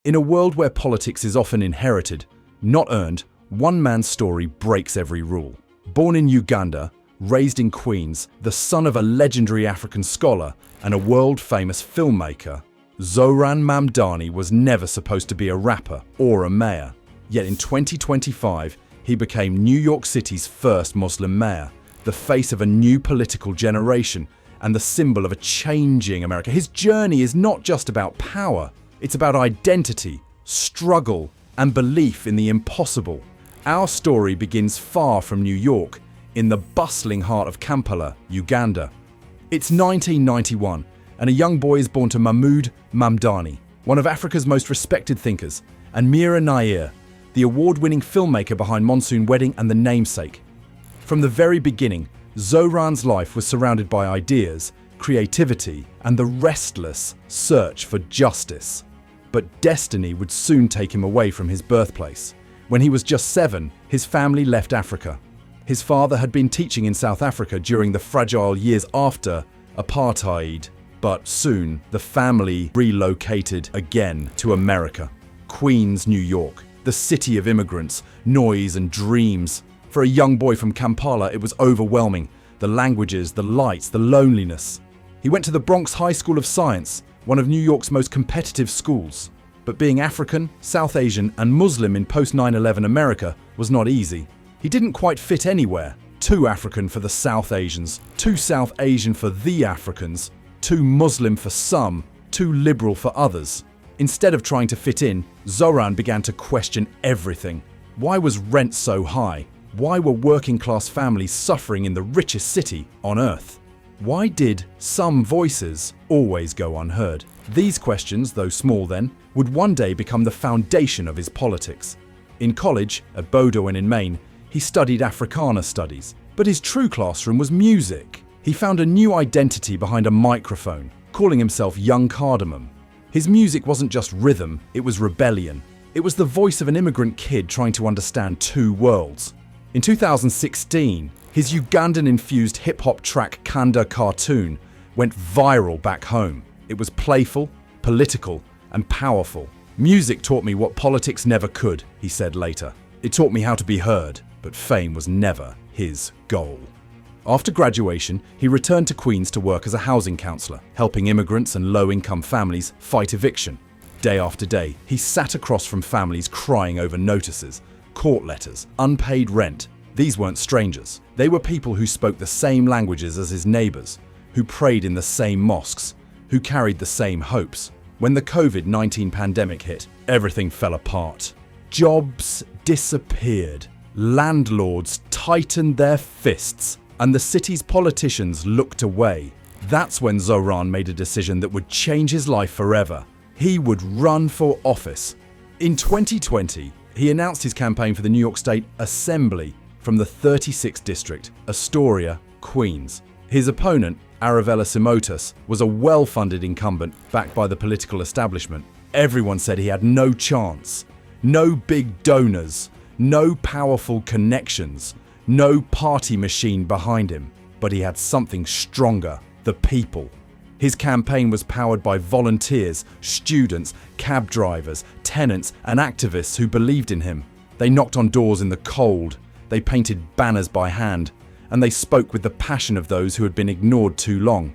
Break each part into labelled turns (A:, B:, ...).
A: In a world where politics is often inherited, not earned, one man's story breaks every rule. Born in Uganda, raised in Queens, the son of a legendary African scholar and a world-famous filmmaker, Zohran Mamdani was never supposed to be a rapper or a mayor. Yet in 2025, he became New York City's first Muslim mayor, the face of a new political generation and the symbol of a changing America. His journey is not just about power, it's about identity, struggle, and belief in the impossible. Our story begins far from New York, in the bustling heart of Kampala, Uganda. It's 1991, and a young boy is born to Mahmoud Mamdani, one of Africa's most respected thinkers, and Mira Nair, the award-winning filmmaker behind Monsoon Wedding and The Namesake. From the very beginning, Zohran's life was surrounded by ideas, creativity, and the restless search for justice. But destiny would soon take him away from his birthplace. When he was just 7, his family left Africa. His father had been teaching in South Africa during the fragile years after apartheid, but soon the family relocated again to America. Queens, New York, the city of immigrants, noise and dreams. For a young boy from Kampala, it was overwhelming. The languages, the lights, the loneliness. He went to the Bronx High School of Science, one of New York's most competitive schools. But being African, South Asian, and Muslim in post-9/11 America was not easy. He didn't quite fit anywhere. Too African for the South Asians, too South Asian for the Africans, too Muslim for some, too liberal for others. Instead of trying to fit in, Zohran began to question everything. Why was rent so high? Why were working-class families suffering in the richest city on earth? Why did some voices always go unheard? These questions, though small then, would one day become the foundation of his politics. In college, at Bowdoin in Maine, he studied Africana studies, but his true classroom was music. He found a new identity behind a microphone, calling himself Young Cardamom. His music wasn't just rhythm, it was rebellion. It was the voice of an immigrant kid trying to understand two worlds. In 2016, his Ugandan-infused hip-hop track Kanda Cartoon went viral back home. It was playful, political, and powerful. "Music taught me what politics never could," he said later. "It taught me how to be heard, but fame was never his goal." After graduation, he returned to Queens to work as a housing counsellor, helping immigrants and low-income families fight eviction. Day after day, he sat across from families crying over notices, court letters, unpaid rent. These weren't strangers. They were people who spoke the same languages as his neighbours, who prayed in the same mosques, who carried the same hopes. When the COVID-19 pandemic hit, everything fell apart. Jobs disappeared. Landlords tightened their fists, and the city's politicians looked away. That's when Zohran made a decision that would change his life forever. He would run for office. In 2020, he announced his campaign for the New York State Assembly from the 36th District, Astoria, Queens. His opponent, Aravella Simotas, was a well-funded incumbent backed by the political establishment. Everyone said he had no chance. No big donors, no powerful connections, no party machine behind him. But he had something stronger, the people. His campaign was powered by volunteers, students, cab drivers, tenants, and activists who believed in him. They knocked on doors in the cold, they painted banners by hand, and they spoke with the passion of those who had been ignored too long.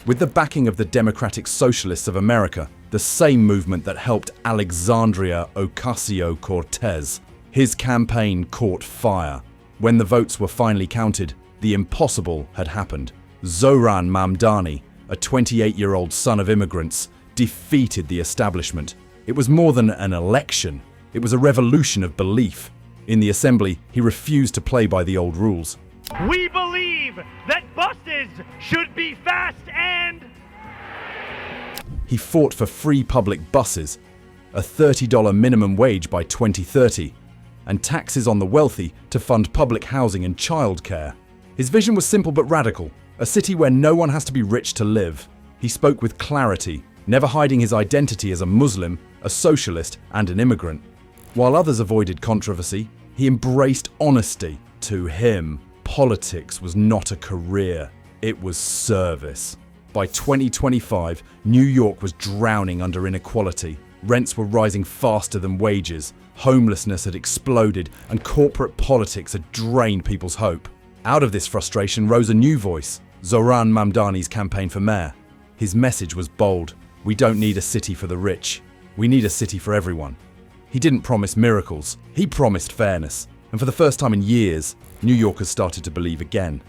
A: With the backing of the Democratic Socialists of America, the same movement that helped Alexandria Ocasio-Cortez, his campaign caught fire. When the votes were finally counted, the impossible had happened. Zohran Mamdani, a 28-year-old son of immigrants, defeated the establishment. It was more than an election. It was a revolution of belief. In the assembly, he refused to play by the old rules.
B: "We believe that buses should be fast and..."
A: He fought for free public buses, a $30 minimum wage by 2030, and taxes on the wealthy to fund public housing and childcare. His vision was simple but radical, a city where no one has to be rich to live. He spoke with clarity, never hiding his identity as a Muslim, a socialist, and an immigrant. While others avoided controversy, he embraced honesty. To him, politics was not a career, it was service. By 2025, New York was drowning under inequality. Rents were rising faster than wages, homelessness had exploded, and corporate politics had drained people's hope. Out of this frustration rose a new voice, Zohran Mamdani's campaign for mayor. His message was bold. We don't need a city for the rich. We need a city for everyone. He didn't promise miracles. He promised fairness. And for the first time in years, New Yorkers started to believe again.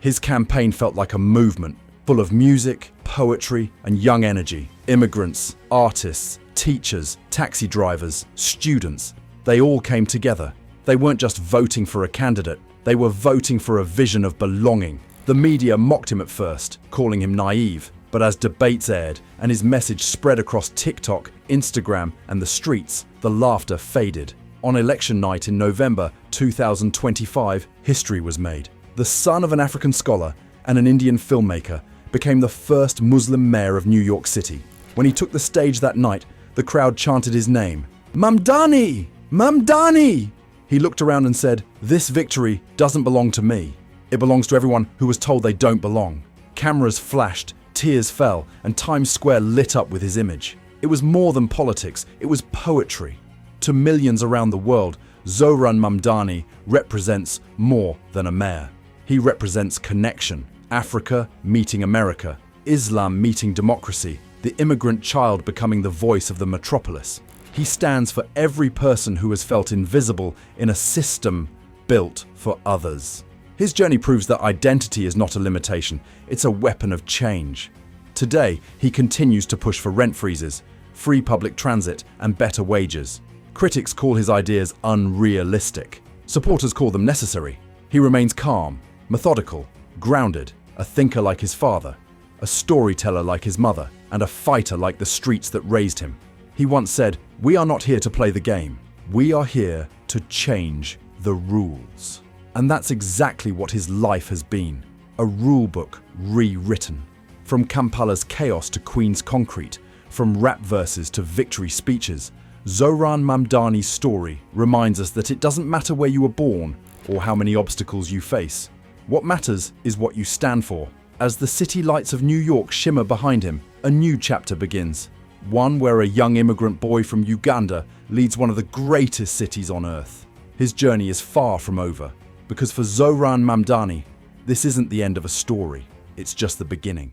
A: His campaign felt like a movement, full of music, poetry, and young energy. Immigrants, artists, teachers, taxi drivers, students, they all came together. They weren't just voting for a candidate, they were voting for a vision of belonging. The media mocked him at first, calling him naive, but as debates aired and his message spread across TikTok, Instagram, and the streets, the laughter faded. On election night in November 2025, history was made. The son of an African scholar and an Indian filmmaker became the first Muslim mayor of New York City. When he took the stage that night, the crowd chanted his name. Mamdani! Mamdani! He looked around and said, "This victory doesn't belong to me. It belongs to everyone who was told they don't belong." Cameras flashed, tears fell, and Times Square lit up with his image. It was more than politics, it was poetry. To millions around the world, Zohran Mamdani represents more than a mayor. He represents connection. Africa meeting America, Islam meeting democracy, the immigrant child becoming the voice of the metropolis. He stands for every person who has felt invisible in a system built for others. His journey proves that identity is not a limitation, it's a weapon of change. Today, he continues to push for rent freezes, free public transit, and better wages. Critics call his ideas unrealistic. Supporters call them necessary. He remains calm, methodical, grounded, a thinker like his father, a storyteller like his mother, and a fighter like the streets that raised him. He once said, "We are not here to play the game. We are here to change the rules." And that's exactly what his life has been, a rule book rewritten. From Kampala's chaos to Queen's concrete, from rap verses to victory speeches, Zohran Mamdani's story reminds us that it doesn't matter where you were born or how many obstacles you face. What matters is what you stand for. As the city lights of New York shimmer behind him, a new chapter begins. One where a young immigrant boy from Uganda leads one of the greatest cities on earth. His journey is far from over, because for Zohran Mamdani, this isn't the end of a story, it's just the beginning.